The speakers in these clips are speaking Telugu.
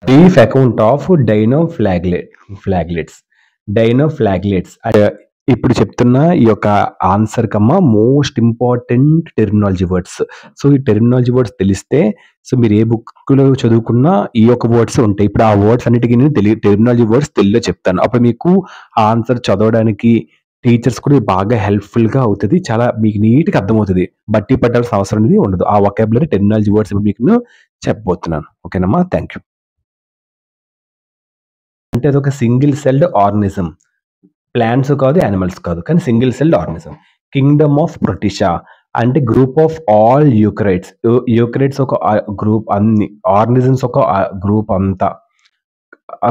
Brief account of dinoflagellates. Dinoflagellates ఇప్పుడు చెప్తున్న ఈ యొక్క answer comma most important terminology words. So ఈ టెర్మినాలజీ వర్డ్స్ తెలిస్తే సో మీరు ఏ బుక్లో చదువుకున్నా ఈ యొక్క వర్డ్స్ ఉంటాయి. ఇప్పుడు ఆ వర్డ్స్ అన్నిటికీ నేను టెర్మినాలజీ వర్డ్స్ తెలుగులో చెప్తాను. అప్పుడు మీకు ఆన్సర్ చదవడానికి టీచర్స్ కూడా బాగా హెల్ప్ఫుల్గా అవుతుంది. చాలా మీకు నీట్గా అర్థమవుతుంది. బట్టి పట్టాల్సిన అవసరం అనేది ఉండదు. ఆ వొకాబులరీ టెర్మినాలజీ వర్డ్స్ మీకు నేను చెప్పబోతున్నాను. ఓకేనమ్మా, థ్యాంక్ యూ. అంటే అదొక సింగిల్ సెల్డ్ ఆర్గనిజం. ప్లాంట్స్ కాదు, యానిమల్స్ కాదు, కానీ single celled organism. Kingdom of protista అంటే group of all eukaryotes. Eukaryotes ఒక గ్రూప్, అన్ని ఆర్గనిజమ్స్ ఒక గ్రూప్ అంతా.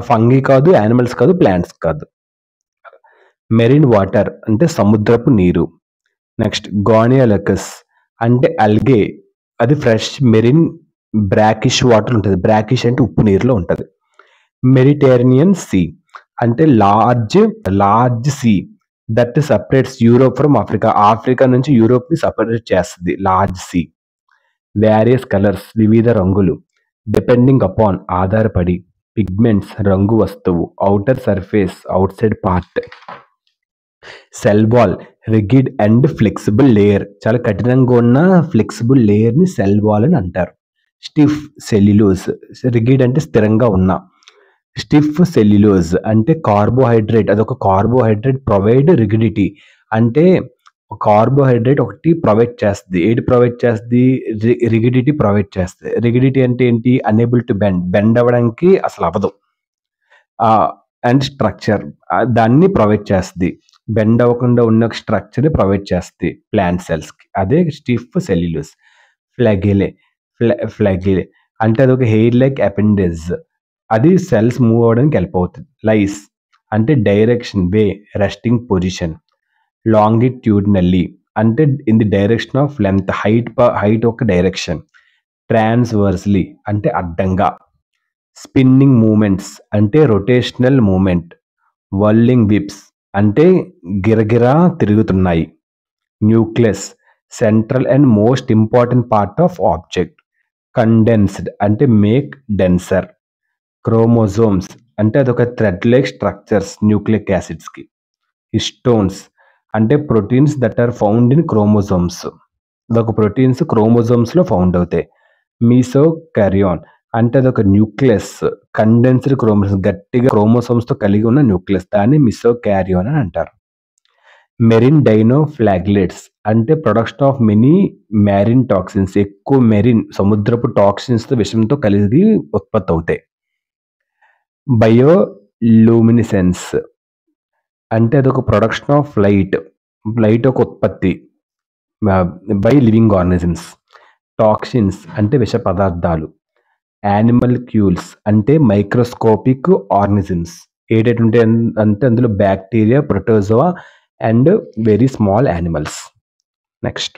ఫంగీ కాదు, యానిమల్స్ కాదు, ప్లాంట్స్ కాదు. మెరిన్ వాటర్ అంటే సముద్రపు నీరు. నెక్స్ట్ గానియాలకస్ అంటే అల్గే, అది ఫ్రెష్ మెరిన్ బ్రాకిష్ వాటర్ ఉంటుంది. బ్రాకిష్ అంటే ఉప్పు నీరులో ఉంటుంది. మెడిటేరియన్ సీ అంటే large sea that separates Europe from Africa. Africa నుంచి యూరోప్ ని సపరేట్ చేస్తుంది లార్జ్ సీ. వేరియస్ కలర్స్ వివిధ రంగులు. డిపెండింగ్ అపాన్ ఆధారపడి. పిగ్మెంట్స్ రంగు వస్తువు. Outer surface outside part. Cell wall rigid and flexible layer, చాలా కఠినంగా ఉన్న ఫ్లెక్సిబుల్ లేయర్ ని సెల్ వాల్ అని అంటారు. స్టిఫ్ సెల్యులోజ్, రిగిడ్ అంటే స్థిరంగా ఉన్న. స్టిఫ్ సెల్యులోజ్ అంటే కార్బోహైడ్రేట్, అదొక కార్బోహైడ్రేట్ ప్రొవైడ్ రిగిడిటీ. అంటే కార్బోహైడ్రేట్ ఒకటి ప్రొవైడ్ చేస్తుంది. ఏది ప్రొవైడ్ చేస్తుంది? రిగిడిటీ ప్రొవైడ్ చేస్తుంది. రిగిడిటీ అంటే ఏంటి? అనేబుల్ టు బెండ్ అవ్వడానికి అసలు అవ్వదు. అండ్ స్ట్రక్చర్ దాన్ని ప్రొవైడ్ చేస్తుంది. బెండ్ అవ్వకుండా ఉన్న స్ట్రక్చర్ ప్రొవైడ్ చేస్తుంది ప్లాంట్ సెల్స్ కి. అదే స్టిఫ్ సెల్యులోజ్. ఫ్లాగెలే అంటే అదొక హెయిర్ లైక్ అపెండేజ్, అది సెల్స్ మూవ్ అవ్వడానికి హెల్ప్ అవుతుంది. లైస్ అంటే డైరెక్షన్, వే, రెస్టింగ్ పొజిషన్. లాంగిట్యూడినల్లీ అంటే in the direction of length, height ఒక డైరెక్షన్. ట్రాన్స్వర్స్లీ అంటే అడ్డంగా. స్పిన్నింగ్ మూమెంట్స్ అంటే రొటేషనల్ మూమెంట్. వర్లింగ్ విప్స్ అంటే గిరగిరా తిరుగుతున్నాయి. Nucleus central and most important part of object. Condensed అంటే మేక్ డెన్సర్. క్రోమోజోమ్స్ అంటే అదొక thread like structures nucleic acids కి. హిస్టోన్స్ అంటే proteins that are found in chromosomes, అదొక ప్రోటీన్స్ క్రోమోజోమ్స్ లో ఫౌండ్ అవుతాయి. మీసోకారియాన్ అంటే అదొక న్యూక్లియస్, కండెన్స్డ్ క్రోమోజోమ్స్, గట్టిగా క్రోమోసోమ్స్ తో కలిగి ఉన్న న్యూక్లియస్, దాన్ని మీసోకారియాన్ అని అంటారు. మెరిన్ డైనోఫ్లాగ్లెట్స్ అంటే production of many marine toxins, ఎక్కువ మెరిన్ సముద్రపు టాక్సిన్స్ తో విషంతో కలిగి ఉత్పత్తి అవుతాయి. బయోలూమినిసెన్స్ అంటే అదొక ప్రొడక్షన్ ఆఫ్ లైట్ ఒక ఉత్పత్తి బై లివింగ్ ఆర్గానిజమ్స్. టాక్సిన్స్ అంటే విష పదార్థాలు. యానిమల్ క్యూల్స్ అంటే మైక్రోస్కోపిక్ ఆర్గానిజమ్స్. ఏంటంటే అంటే అందులో bacteria, protozoa and very small animals. Next